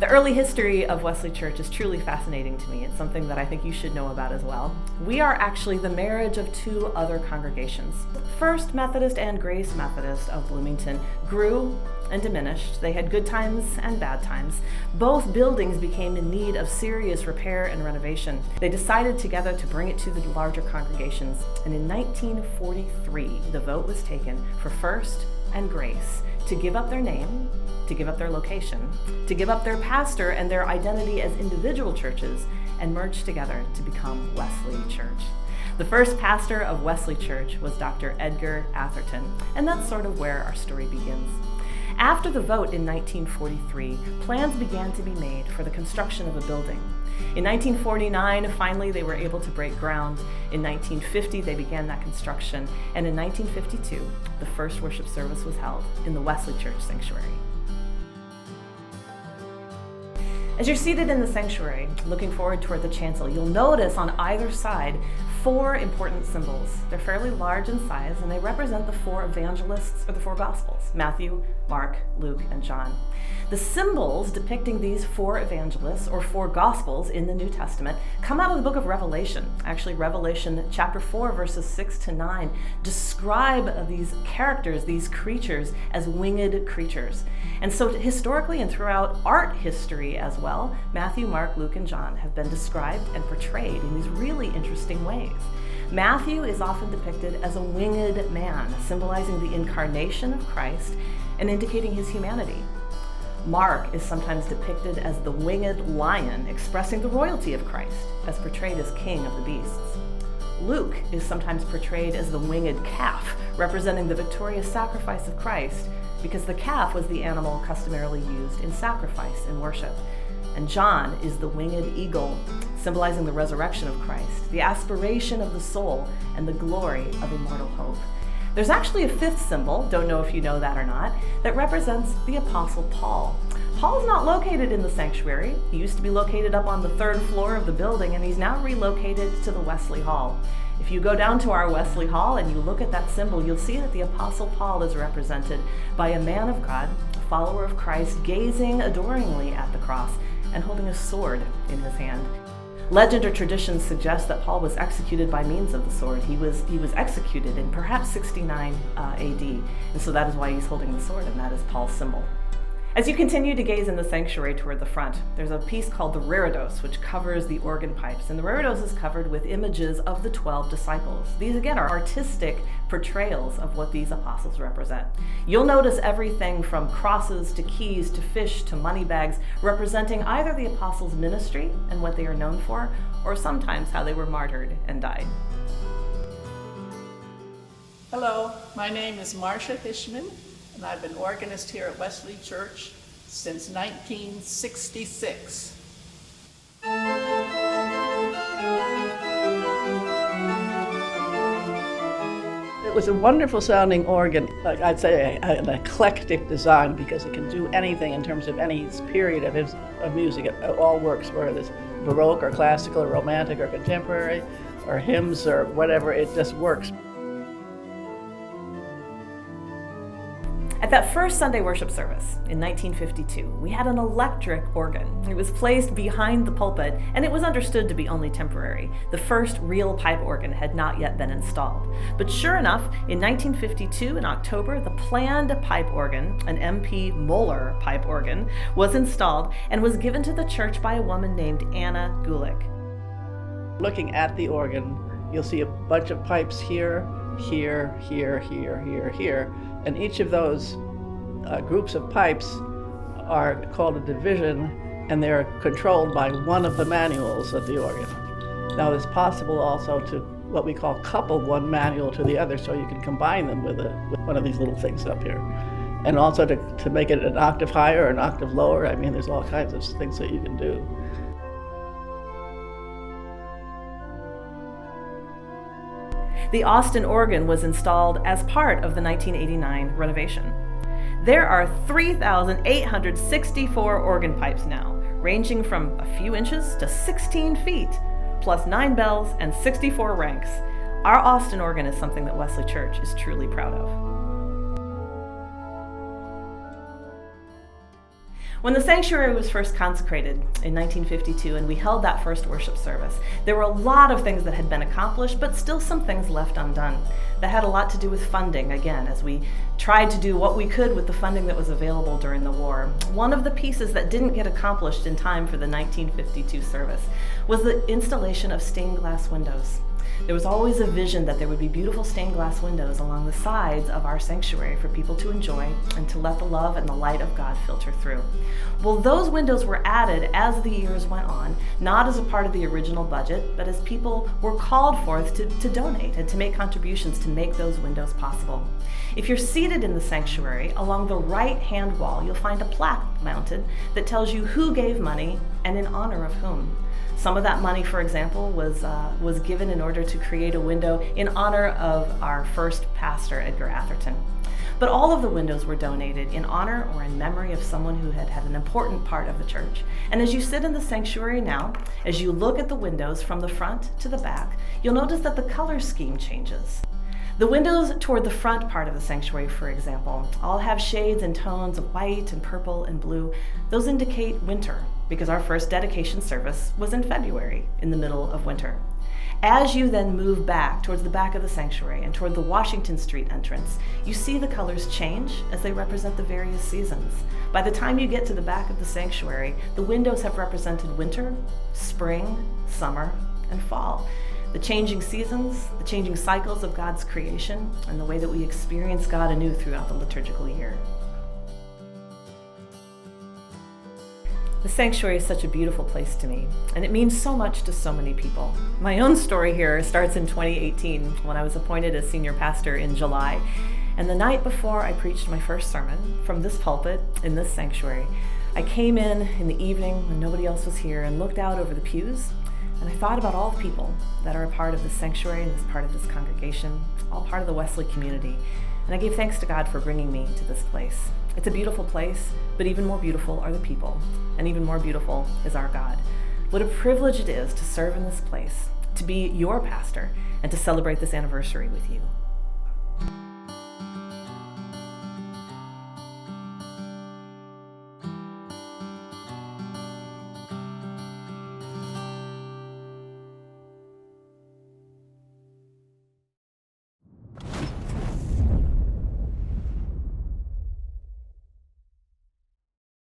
The early history of Wesley Church is truly fascinating to me. It's something that I think you should know about as well. We are actually the marriage of two other congregations. First Methodist and Grace Methodist of Bloomington grew and diminished. They had good times and bad times. Both buildings became in need of serious repair and renovation. They decided together to bring it to the larger congregations, and in 1943, the vote was taken for First and Grace to give up their name, to give up their location, to give up their pastor and their identity as individual churches, and merge together to become Wesley Church. The first pastor of Wesley Church was Dr. Edgar Atherton, and that's sort of where our story begins. After the vote in 1943, plans began to be made for the construction of a building. In 1949, finally, they were able to break ground. In 1950, they began that construction, and in 1952, the first worship service was held in the Wesley Church sanctuary. As you're seated in the sanctuary, looking forward toward the chancel, you'll notice on either side 4 important symbols. They're fairly large in size, and they represent the 4 evangelists or the 4 gospels: Matthew, Mark, Luke, and John. The symbols depicting these 4 evangelists or 4 gospels in the New Testament come out of the book of Revelation. Actually, Revelation chapter 4, verses 6 to 9 describe these characters, these creatures, as winged creatures. And so historically and throughout art history as well, Matthew, Mark, Luke, and John have been described and portrayed in these really interesting ways. Matthew is often depicted as a winged man, symbolizing the incarnation of Christ and indicating his humanity. Mark is sometimes depicted as the winged lion, expressing the royalty of Christ, as portrayed as king of the beasts. Luke is sometimes portrayed as the winged calf, representing the victorious sacrifice of Christ, because the calf was the animal customarily used in sacrifice and worship. And John is the winged eagle, symbolizing the resurrection of Christ, the aspiration of the soul, and the glory of immortal hope. There's actually a 5th symbol, don't know if you know that or not, that represents the Apostle Paul. Paul's not located in the sanctuary. He used to be located up on the 3rd floor of the building, and he's now relocated to the Wesley Hall. If you go down to our Wesley Hall and you look at that symbol, you'll see that the Apostle Paul is represented by a man of God, a follower of Christ, gazing adoringly at the cross and holding a sword in his hand. Legend or tradition suggests that Paul was executed by means of the sword. He was executed in perhaps 69 AD, and so that is why he's holding the sword, and that is Paul's symbol. As you continue to gaze in the sanctuary toward the front, there's a piece called the reredos, which covers the organ pipes, and the reredos is covered with images of the 12 disciples. These, again, are artistic portrayals of what these apostles represent. You'll notice everything from crosses to keys to fish to money bags, representing either the apostles' ministry and what they are known for, or sometimes how they were martyred and died. Hello, my name is Marcia Hishman, and I've been organist here at Wesley Church since 1966. It was a wonderful sounding organ, like I'd say an eclectic design, because it can do anything in terms of any period of music. It all works, whether it's Baroque or classical or romantic or contemporary or hymns or whatever, it just works. At that first Sunday worship service in 1952, we had an electric organ. It was placed behind the pulpit, and it was understood to be only temporary. The first real pipe organ had not yet been installed. But sure enough, in 1952, in October, the planned pipe organ, an MP Moeller pipe organ, was installed and was given to the church by a woman named Anna Gulick. Looking at the organ, you'll see a bunch of pipes here, here, here, here, here, here. And each of those groups of pipes are called a division, and they're controlled by one of the manuals of the organ. Now, it's possible also to what we call couple one manual to the other, so you can combine them with one of these little things up here. And also to make it an octave higher or an octave lower. I mean, there's all kinds of things that you can do. The Austin organ was installed as part of the 1989 renovation. There are 3,864 organ pipes now, ranging from a few inches to 16 feet, plus 9 bells and 64 ranks. Our Austin organ is something that Wesley Church is truly proud of. When the sanctuary was first consecrated in 1952 and we held that first worship service, there were a lot of things that had been accomplished, but still some things left undone. That had a lot to do with funding, again, as we tried to do what we could with the funding that was available during the war. One of the pieces that didn't get accomplished in time for the 1952 service was the installation of stained glass windows. There was always a vision that there would be beautiful stained glass windows along the sides of our sanctuary for people to enjoy and to let the love and the light of God filter through. Well, those windows were added as the years went on, not as a part of the original budget, but as people were called forth to donate and to make contributions to make those windows possible. If you're seated in the sanctuary, along the right-hand wall, you'll find a plaque mounted that tells you who gave money and in honor of whom. Some of that money, for example, was given in order to create a window in honor of our first pastor, Edgar Atherton. But all of the windows were donated in honor or in memory of someone who had had an important part of the church. And as you sit in the sanctuary now, as you look at the windows from the front to the back, you'll notice that the color scheme changes. The windows toward the front part of the sanctuary, for example, all have shades and tones of white and purple and blue. Those indicate winter, because our first dedication service was in February, in the middle of winter. As you then move back towards the back of the sanctuary and toward the Washington Street entrance, you see the colors change as they represent the various seasons. By the time you get to the back of the sanctuary, the windows have represented winter, spring, summer, and fall. The changing seasons, the changing cycles of God's creation, and the way that we experience God anew throughout the liturgical year. The sanctuary is such a beautiful place to me, and it means so much to so many people. My own story here starts in 2018 when I was appointed as senior pastor in July, and the night before I preached my first sermon from this pulpit in this sanctuary, I came in the evening when nobody else was here and looked out over the pews. And I thought about all the people that are a part of this sanctuary and this part of this congregation, all part of the Wesley community. And I gave thanks to God for bringing me to this place. It's a beautiful place, but even more beautiful are the people. And even more beautiful is our God. What a privilege it is to serve in this place, to be your pastor, and to celebrate this anniversary with you.